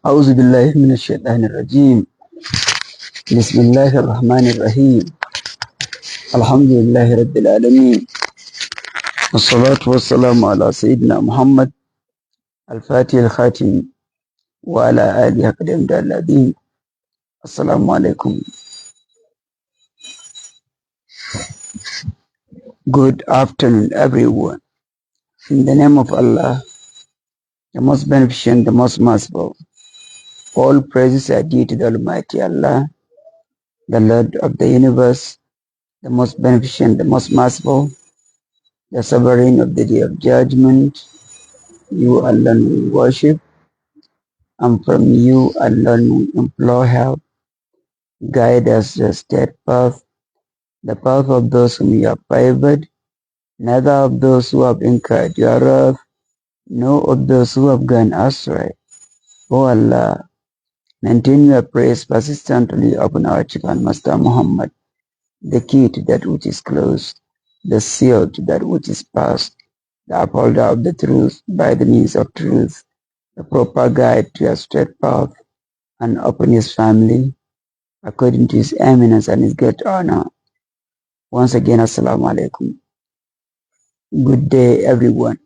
أعوذ بالله من الشيطان الرجيم. بسم الله الرحمن الرحيم. الحمد لله رب العالمين، والصلاة والسلام على سيدنا محمد الفاتح الخاتم وعلى آله قدم الذين. السلام عليكم. Good afternoon, everyone. In the name of Allah, the most beneficent, the most merciful, all praises are due to the Almighty Allah, the Lord of the universe, the most beneficent, the most merciful, the sovereign of the day of judgment. You alone we worship, and from you alone we implore help. Guide us to the straight path, the path of those whom you have favored, neither of those who have incurred your wrath, nor of those who have gone astray. O Allah, maintain your praise persistently upon our chief and master Muhammad, the key to that which is closed, the seal to that which is past, the upholder of the truth by the means of truth, the proper guide to your straight path, and upon his family, according to his eminence and his great honor. Once again, Assalamu alaikum. Good day, everyone.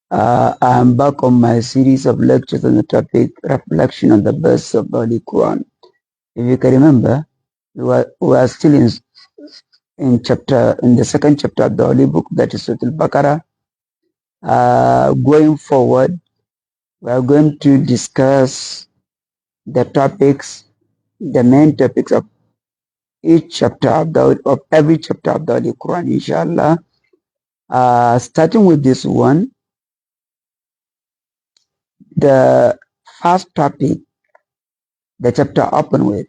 I am back on my series of lectures on the topic Reflection on the Verse of the Holy Quran. If you can remember, we are still in the second chapter of the Holy Book, that is Surah Al-Baqarah. Going forward, we are going to discuss the main topics of each chapter of every chapter of the Holy Quran, inshallah. Starting with this one, the first topic the chapter open with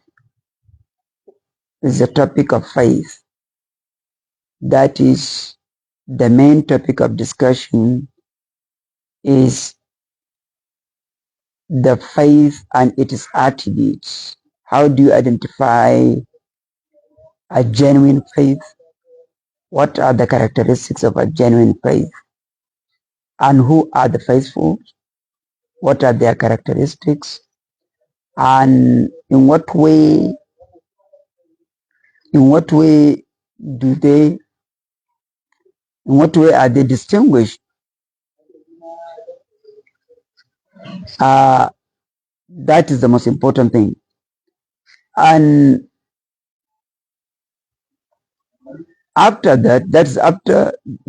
is the topic of faith. That is the main topic of discussion, is the faith and its attributes. How do you identify a genuine faith? What are the characteristics of a genuine faith? And who are the faithful? What are their characteristics? And in what way are they distinguished? That is the most important thing. And after that,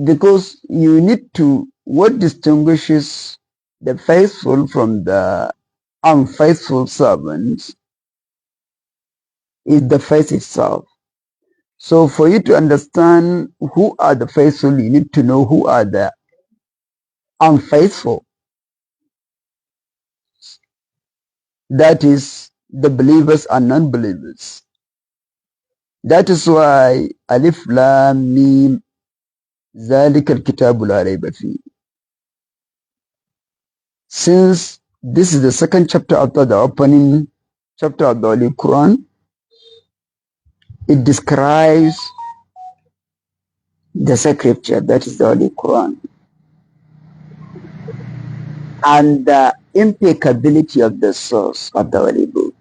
because you need to, what distinguishes the faithful from the unfaithful servants is the faith itself. So for you to understand who are the faithful, you need to know who are the unfaithful. That is the believers and non-believers. That is why Alif Lam Mim ذَلِكَ الْكِتَابُ لَا رَيْبَ فِيهِ. Since this is the second chapter after the opening chapter of the Holy Quran, it describes the scripture, that is the Holy Quran, and the impeccability of the source of the Holy Book.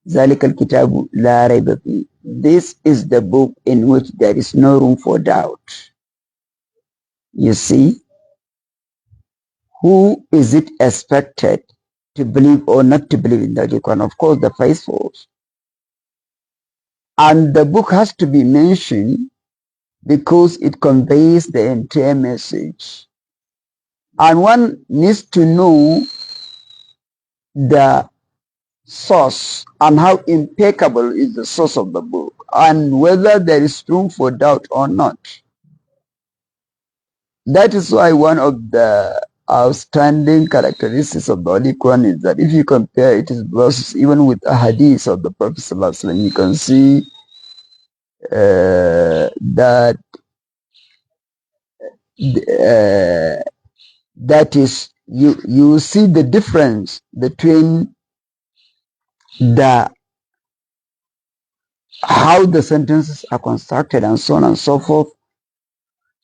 ذَلِكَ الْكِتَابُ لَا رَيْبَ فِيهِ. This is the book in which there is no room for doubt. You see, who is it expected to believe or not to believe in the Holy Quran? Of course, the faithful. And the book has to be mentioned because it conveys the entire message. And one needs to know the source and how impeccable is the source of the book and whether there is room for doubt or not. That is why one of the outstanding characteristics of the Holy Quran is that if you compare its verses even with a hadith of the Prophet ﷺ, you can see that is, you see the difference between how the sentences are constructed and so on and so forth.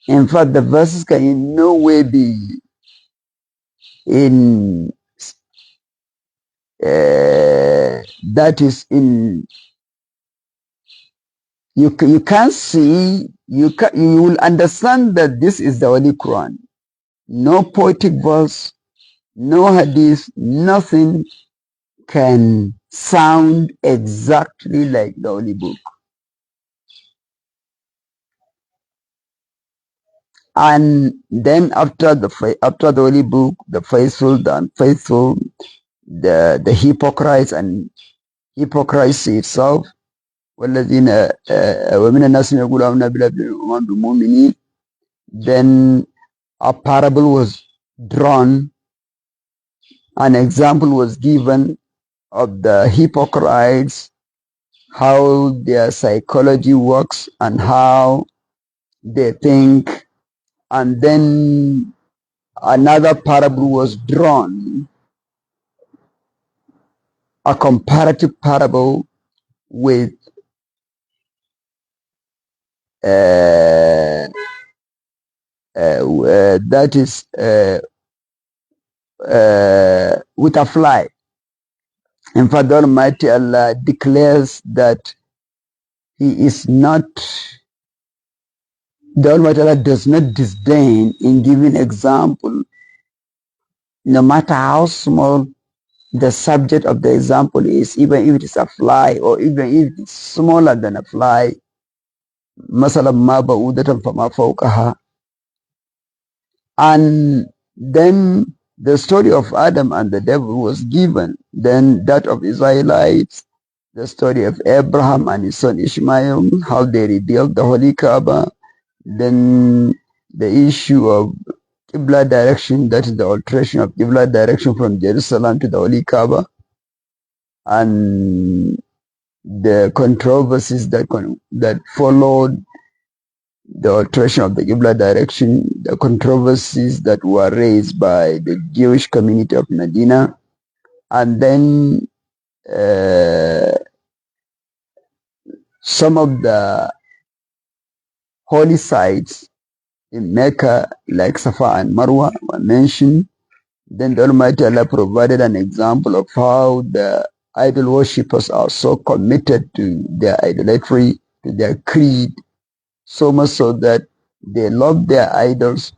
In fact, the verses can in no way be in that is in, you can't see, you will understand that this is the Holy Quran. No poetic verse, no hadith, nothing can sound exactly like the Holy Book. And then after the Holy Book, the faithful, the unfaithful, the hypocrites and hypocrisy itself, والذين ومن الناس من يقول آمنا بالله وما أنتم مؤمنين. Then a parable was drawn, an example was given of the hypocrites, how their psychology works and how they think. And then another parable was drawn, a comparative parable with that is with a fly. In fact, the Almighty Allah declares that He is not, the Almighty Allah does not disdain in giving example, no matter how small the subject of the example is, even if it is a fly or even if it's smaller than a fly. مثلا ما بعودة فما فوقها. And then the story of Adam and the devil was given. Then that of Israelites, the story of Abraham and his son Ishmael, how they rebuilt the Holy Kaaba. Then the issue of Qibla direction, that is the alteration of Qibla direction from Jerusalem to the Holy Kaaba. And the controversies that followed the alteration of the Qibla direction, the controversies that were raised by the Jewish community of Medina, and then some of the holy sites in Mecca, like Safa and Marwa, were mentioned. Then the Almighty Allah provided an example of how the idol worshippers are so committed to their idolatry, to their creed, so much so that they love their idols.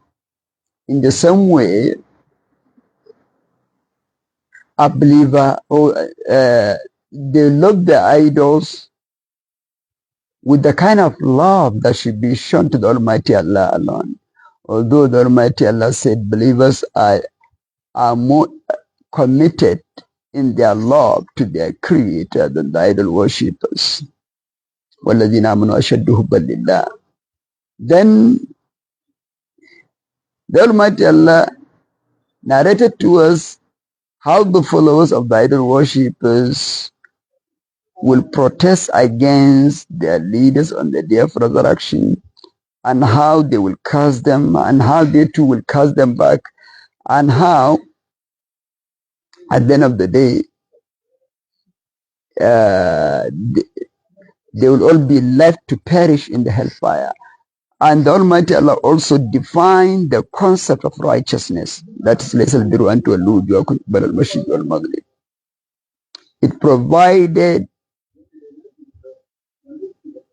In the same way, a believer, they love their idols with the kind of love that should be shown to the Almighty Allah alone. Although the Almighty Allah said believers are more committed in their love to their Creator than the idol worshippers. وَالَّذِينَ آمَنُوا أَشَدُّ حُبًّا لِلَّهِ. Then the Almighty Allah narrated to us how the followers of the idol worshippers will protest against their leaders on the day of resurrection, and how they will curse them, and how they too will curse them back, and how at the end of the day they will all be left to perish in the hellfire. And the Almighty Allah also defined the concept of righteousness. That is, it provided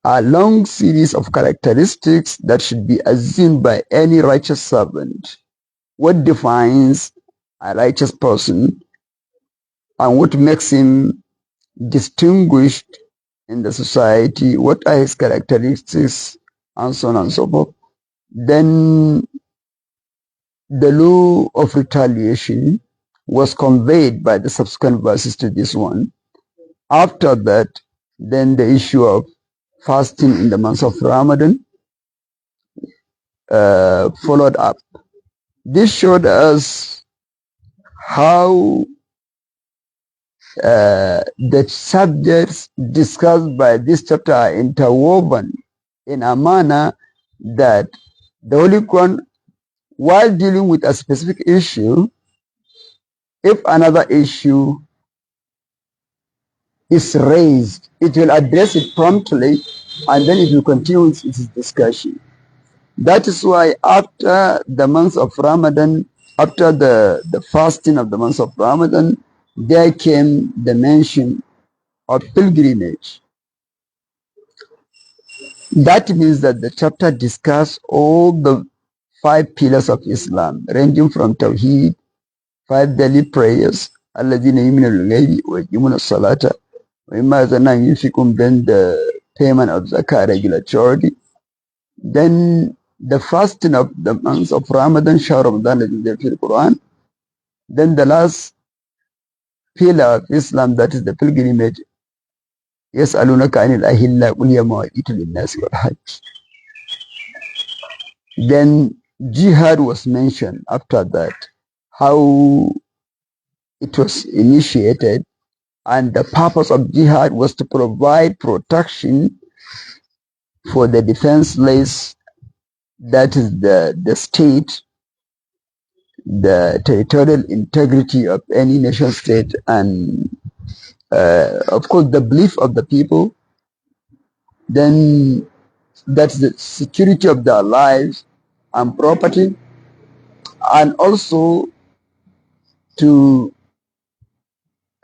a long series of characteristics that should be assumed by any righteous servant. What defines a righteous person and what makes him distinguished in the society, what are his characteristics, and so on and so forth. Then the law of retaliation was conveyed by the subsequent verses to this one. After that, then the issue of fasting in the month of Ramadan followed up. This showed us how the subjects discussed by this chapter are interwoven in a manner that the Holy Quran, while dealing with a specific issue, if another issue is raised, it will address it promptly, and then it will continue its discussion. That is why after the month of Ramadan, after the fasting of the month of Ramadan, there came the mention of pilgrimage. That means that the chapter discussed all the 5 pillars of Islam, ranging from Tawheed, 5 daily prayers, الذين يؤمنون بالغيب ويقيمون الصلاة ومما رزقناهم ينفقون, then the payment of zakah regulatory, then the fasting of the months of Ramadan, Shahr Ramadan, as in the Qur'an, then the last pillar of Islam, that is the pilgrimage. يسألونك عن الأهلة قل هي مواقيت للناس والحج. Then jihad was mentioned after that, how it was initiated, and the purpose of jihad was to provide protection for the defenseless, that is the state, the territorial integrity of any nation state, and of course the belief of the people, then that's the security of their lives and property, and also to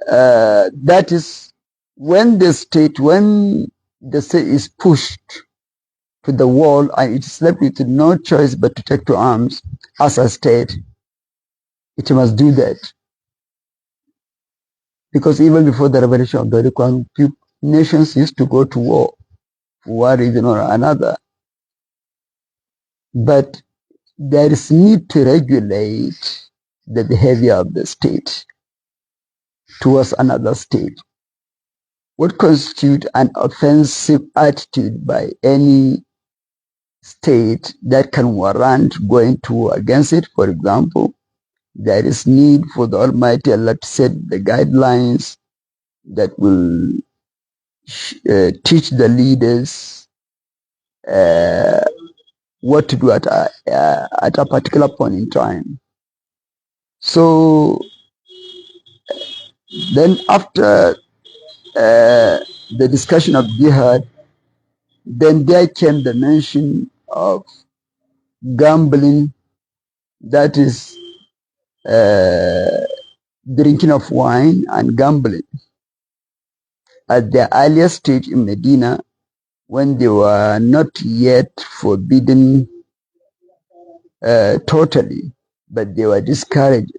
that is when the state is pushed to the wall and it's left with no choice but to take to arms as a state, it must do that. Because even before the revelation of the Quran, nations used to go to war for one reason or another. But there is need to regulate the behavior of the state towards another state. What constitutes an offensive attitude by any state that can warrant going to war against it? For example, there is need for the Almighty Allah to set the guidelines that will teach the leaders what to do at a particular point in time. So then after the discussion of jihad, then there came the mention of gambling, that is drinking of wine and gambling. At the earlier stage in Medina, when they were not yet forbidden totally, but they were discouraged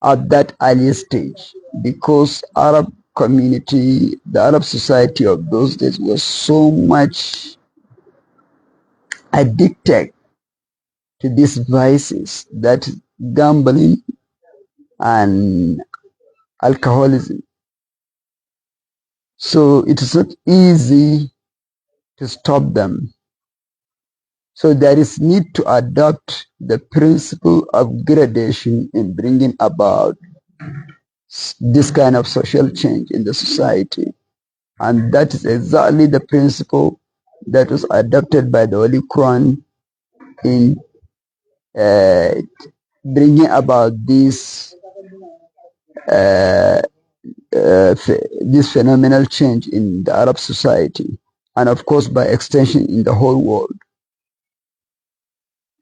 at that earlier stage, because Arab community, the Arab society of those days was so much addicted to these vices, that gambling and alcoholism. So it is not easy to stop them. So there is need to adopt the principle of gradation in bringing about this kind of social change in the society. And that is exactly the principle that was adopted by the Holy Quran in bringing about this phenomenal change in the Arab society, and of course by extension in the whole world.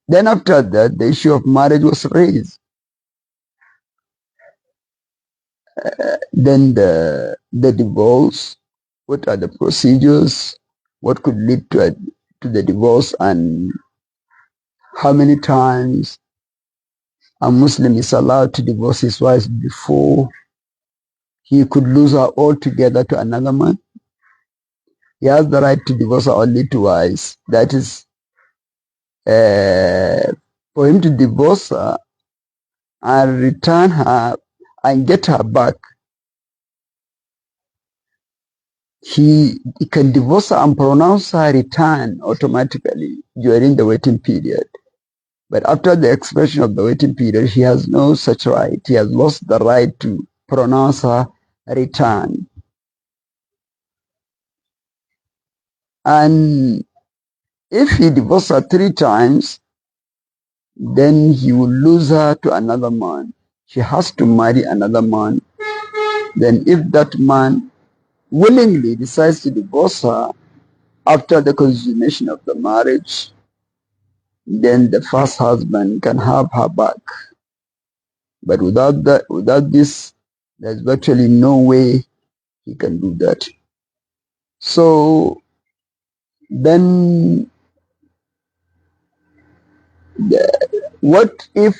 Then after that, the issue of marriage was raised. Then the divorce, what are the procedures, what could lead to the divorce, and how many times a Muslim is allowed to divorce his wife before he could lose her altogether to another man. He has the right to divorce her only twice. That is, for him to divorce her and return her and get her back, he can divorce her and pronounce her return automatically during the waiting period. But after the expiration of the waiting period, he has no such right. He has lost the right to pronounce her return. And if he divorces her 3 times, then he will lose her to another man. She has to marry another man. Then if that man willingly decides to divorce her after the consummation of the marriage, then the first husband can have her back. But without this There's virtually no way he can do that. So then, what if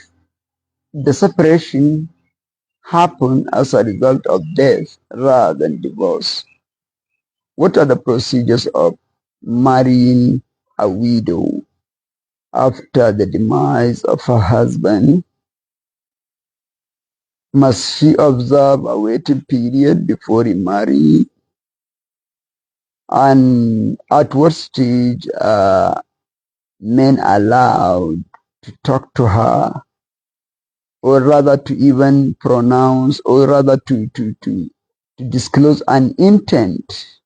the separation happened as a result of death rather than divorce? What are the procedures of marrying a widow after the demise of her husband? Must she observe a waiting period before remarrying? And at what stage are men allowed to talk to her, or rather to even pronounce, or rather to disclose an intent,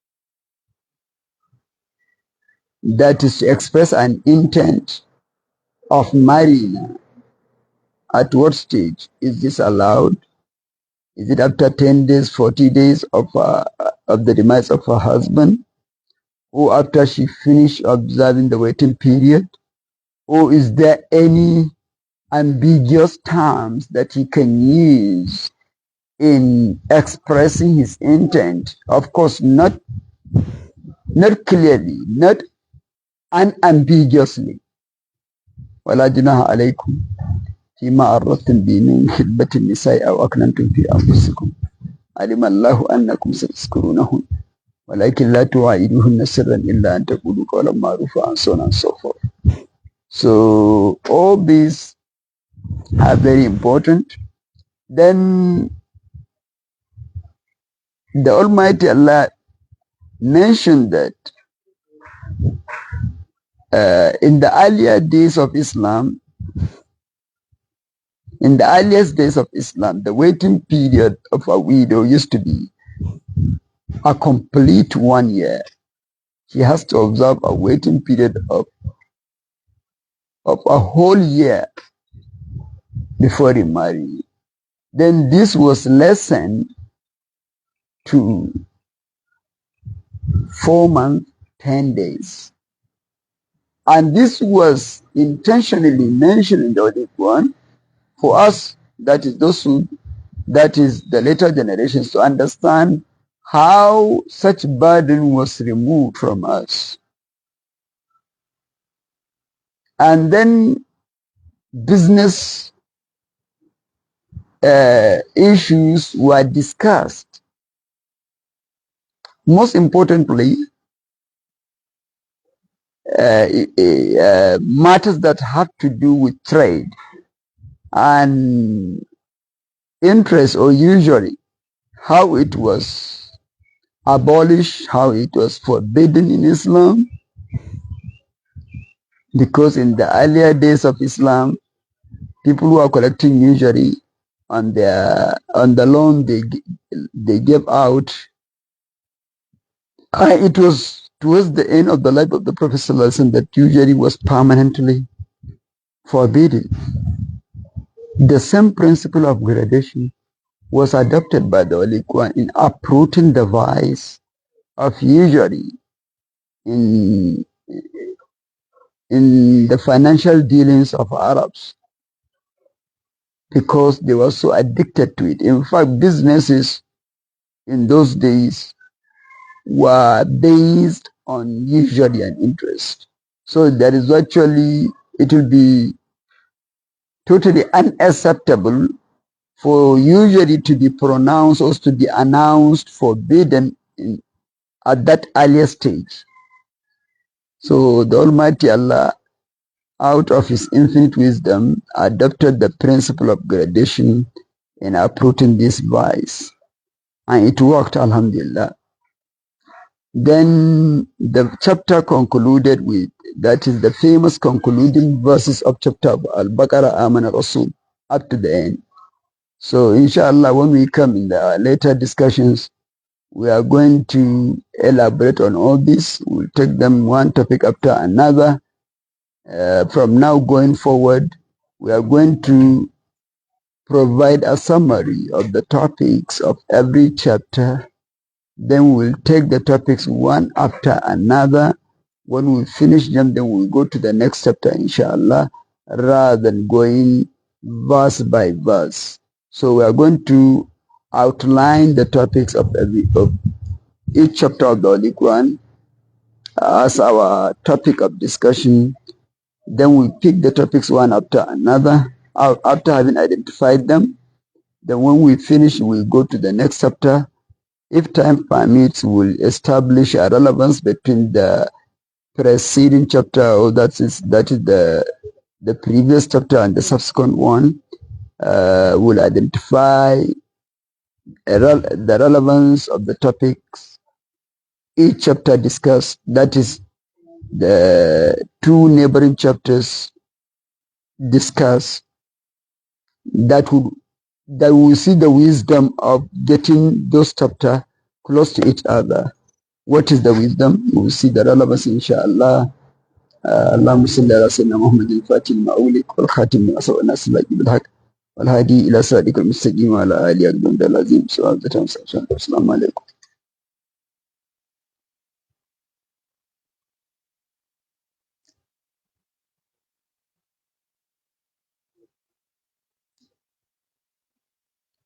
that is to express an intent of marrying her? At what stage is this allowed? Is it after 10 days, 40 days of the demise of her husband? Or after she finished observing the waiting period? Or is there any ambiguous terms that he can use in expressing his intent? Of course, not clearly, not unambiguously. ولا جناح عليكم فيما عرضتم به من خطبة النساء أو أكننتم في أنفسكم علم الله أنكم ستذكرونهن ولكن لا تواعدوهن سرا إلا أن تقولوا قولا معروفا and so on and so forth. So all these are very important. Then the Almighty Allah mentioned that in the earliest days of Islam, the waiting period of a widow used to be a complete 1 year. She has to observe a waiting period of a whole year before remarrying. Then this was lessened to 4 months, 10 days. And this was intentionally mentioned in the Holy Quran for us, that is the later generations, to understand how such burden was removed from us. And then business issues were discussed. Most importantly, matters that have to do with trade and interest, or usually how it was abolished, how it was forbidden in Islam. Because in the earlier days of Islam, people who are collecting usury on the loan they gave out, it was towards the end of the life of the Prophet ﷺ that usury was permanently forbidden. The same principle of gradation was adopted by the Holy Quran in uprooting the vice of usury in the financial dealings of Arabs, because they were so addicted to it. In fact, businesses in those days were based on usury and interest. So there is actually, it will be totally unacceptable for usury to be pronounced or to be announced forbidden at that earlier stage. So the Almighty Allah, out of His infinite wisdom, adopted the principle of gradation in uprooting this vice. And it worked, alhamdulillah. Then the chapter concluded with, that is the famous concluding verses of chapter Al-Baqarah, Amana Rasul, up to the end. So inshallah, when we come in the later discussions, we are going to elaborate on all this. We'll take them one topic after another. From now going forward, we are going to provide a summary of the topics of every chapter. Then we'll take the topics one after another. When we finish them, then we'll go to the next chapter, inshallah, rather than going verse by verse. So we are going to outline the topics of each chapter of the Holy Quran as our topic of discussion. Then we pick the topics one after another. After having identified them, then when we finish, we'll go to the next chapter. If time permits, we'll establish a relevance between the preceding chapter, or that is the previous chapter and the subsequent one. We'll identify the relevance of the topics each chapter discussed. That is, the two neighboring chapters discuss. That we see the wisdom of getting those chapters close to each other. What is the wisdom? We will see the relevance, inshallah. اللهم صل على سيدنا محمد الفاتح لما أغلق والخاتم لما سبق الناس بالحق والهادي إلى صراطك المستقيم وعلى آله أكبر العظيم. السلام عليكم.